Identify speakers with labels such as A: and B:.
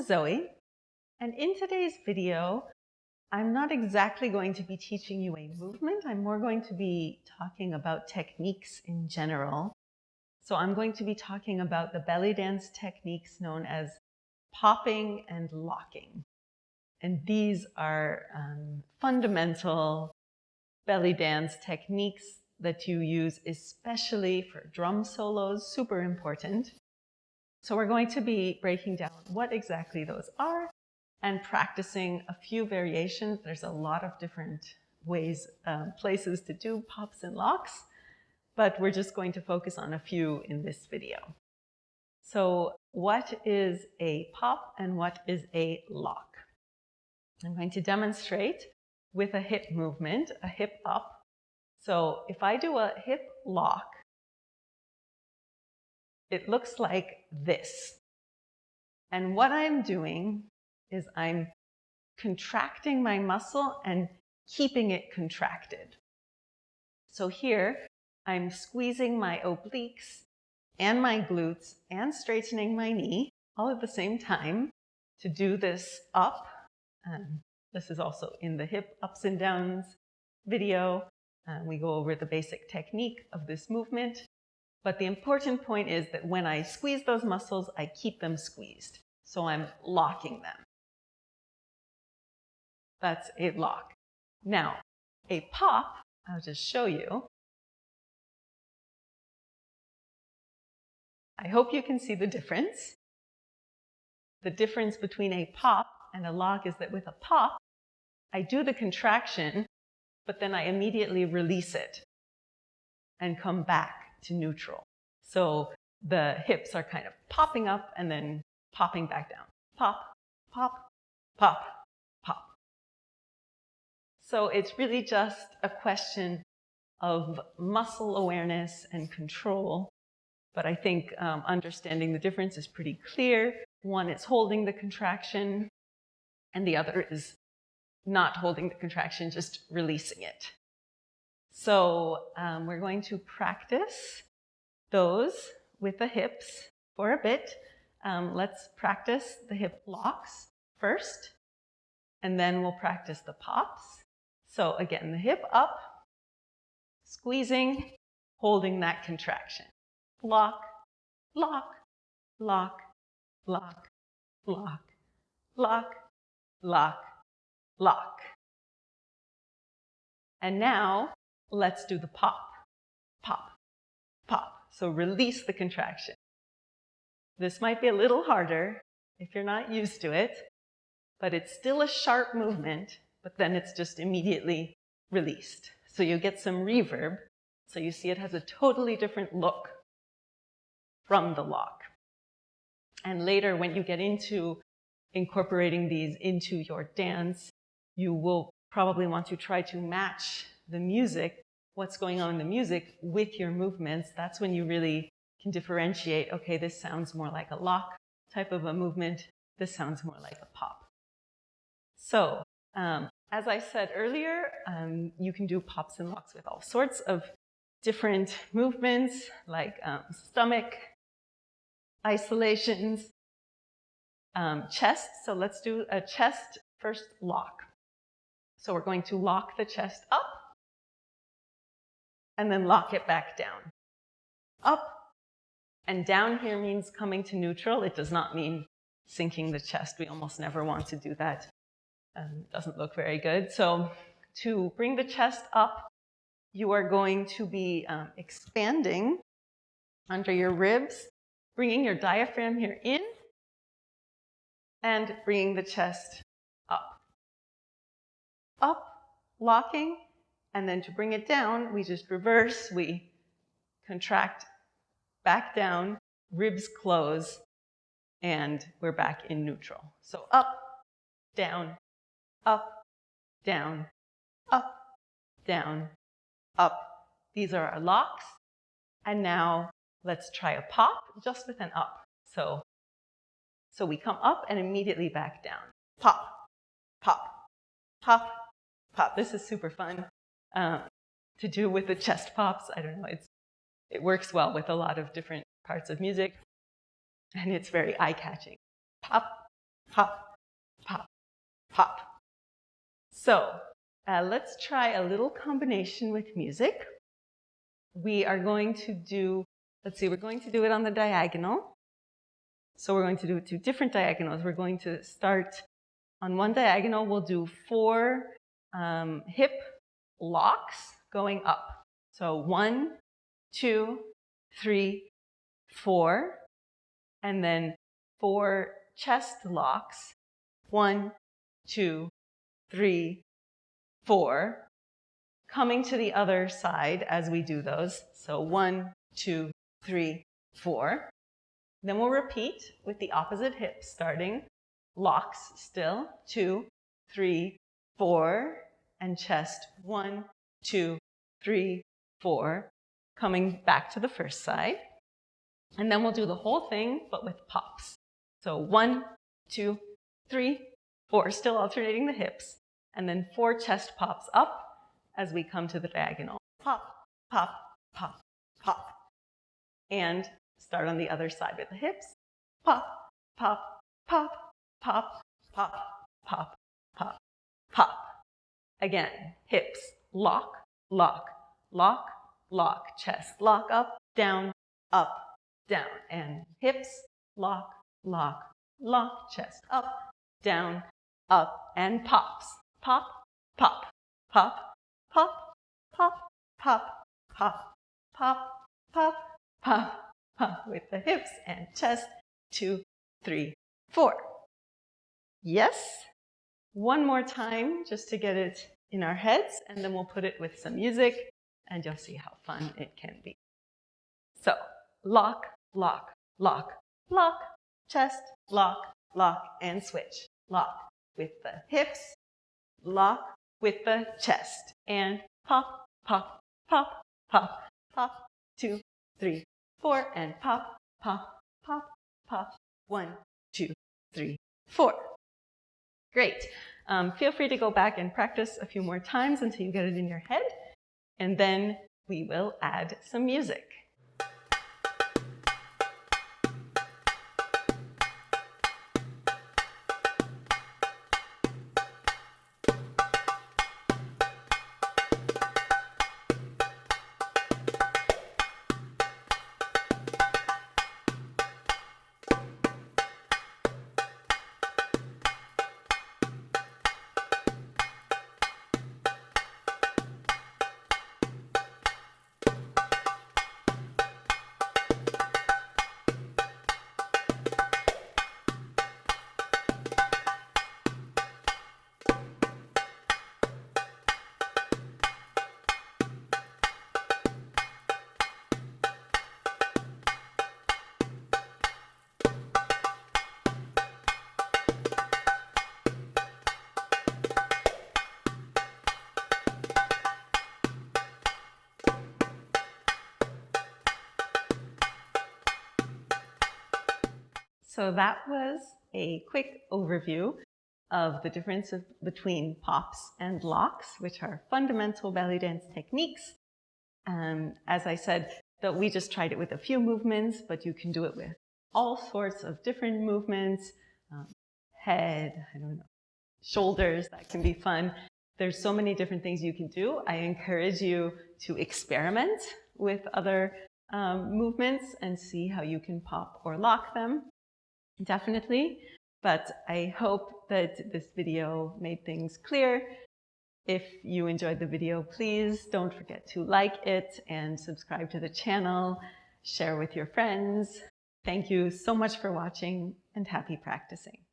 A: Zoe, and in today's video, I'm not exactly going to be teaching you a movement. I'm more going to be talking about techniques in general. So I'm going to be talking about the belly dance techniques known as popping and locking. And these are fundamental belly dance techniques that you use especially for drum solos, super important. So we're going to be breaking down what exactly those are and practicing a few variations. There's a lot of different ways, places to do pops and locks, but we're just going to focus on a few in this video. So what is a pop and what is a lock? I'm going to demonstrate with a hip movement, a hip up. So if I do a hip lock, it looks like this. And what I'm doing is I'm contracting my muscle and keeping it contracted. So here, I'm squeezing my obliques and my glutes and straightening my knee all at the same time to do this up. This is also in the hip ups and downs video. We go over the basic technique of this movement. But the important point is that when I squeeze those muscles, I keep them squeezed. So I'm locking them. That's a lock. Now, a pop, I'll just show you. I hope you can see the difference. The difference between a pop and a lock is that with a pop, I do the contraction, but then I immediately release it and come back to neutral. So the hips are kind of popping up and then popping back down. Pop, pop, pop, pop. So it's really just a question of muscle awareness and control. But I think understanding the difference is pretty clear. One is holding the contraction, and the other is not holding the contraction, just releasing it. So we're going to practice those with the hips for a bit. Let's practice the hip locks first, and then we'll practice the pops. So again, the hip up, squeezing, holding that contraction. Lock, lock, lock, lock, lock, lock, lock, lock. And now let's do the pop, pop, pop. So release the contraction. This might be a little harder if you're not used to it, but it's still a sharp movement, but then it's just immediately released. So you get some reverb. So you see it has a totally different look from the lock. And later, when you get into incorporating these into your dance, you will probably want to try to match the music, what's going on in the music, with your movements. That's when you really can differentiate, okay, this sounds more like a lock type of a movement. This sounds more like a pop. So, as I said earlier, you can do pops and locks with all sorts of different movements, like stomach, isolations, chest. So let's do a chest first lock. So we're going to lock the chest up and then lock it back down. Up and down here means coming to neutral. It does not mean sinking the chest. We almost never want to do that. It doesn't look very good. So to bring the chest up, you are going to be expanding under your ribs, bringing your diaphragm here in, and bringing the chest up. Up, locking, and then to bring it down, we just reverse. We contract back down, ribs close, and we're back in neutral. So up, down, up, down, up, down, up. These are our locks. And now let's try a pop just with an up. So we come up and immediately back down. Pop, pop, pop, pop. This is super fun to do with the chest pops. I don't know, it works well with a lot of different parts of music, and it's very eye-catching. Pop, pop, pop, pop. So let's try a little combination with music. We are going to do, we're going to do it on the diagonal. So we're going to do 2 different diagonals. We're going to start on one diagonal. We'll do 4 hip locks going up. So 1, 2, 3, 4, and then 4 chest locks. 1, 2, 3, 4. Coming to the other side as we do those. So 1, 2, 3, 4. Then we'll repeat with the opposite hip, starting locks still. 2, 3, 4, and chest. 1, 2, 3, 4. Coming back to the first side. And then we'll do the whole thing, but with pops. So 1, 2, 3, 4, still alternating the hips. And then 4 chest pops up as we come to the diagonal. Pop, pop, pop, pop. And start on the other side with the hips. Pop, pop, pop, pop, pop, pop, pop, pop. Again, hips, lock, lock, lock, lock, chest, lock, up, down, and hips, lock, lock, lock, chest, up, and pops. Pop, pop, pop, pop, pop, pop, pop, pop, pop, pop, pop, with the hips and chest. 2, 3, 4. Yes? One more time just to get it in our heads, and then we'll put it with some music, and you'll see how fun it can be. So, lock, lock, lock, lock, chest, lock, lock, and switch. Lock with the hips, lock with the chest, and pop, pop, pop, pop, pop, 2, 3, 4, and pop, pop, pop, pop, 1, 2, 3, 4. Great. Feel free to go back and practice a few more times until you get it in your head, and then we will add some music. So that was a quick overview of the difference between pops and locks, which are fundamental belly dance techniques. As I said, that we just tried it with a few movements, but you can do it with all sorts of different movements. Head, shoulders, that can be fun. There's so many different things you can do. I encourage you to experiment with other movements and see how you can pop or lock them. Definitely. But I hope that this video made things clear. If you enjoyed the video, please don't forget to like it and subscribe to the channel, share with your friends. Thank you so much for watching, and happy practicing.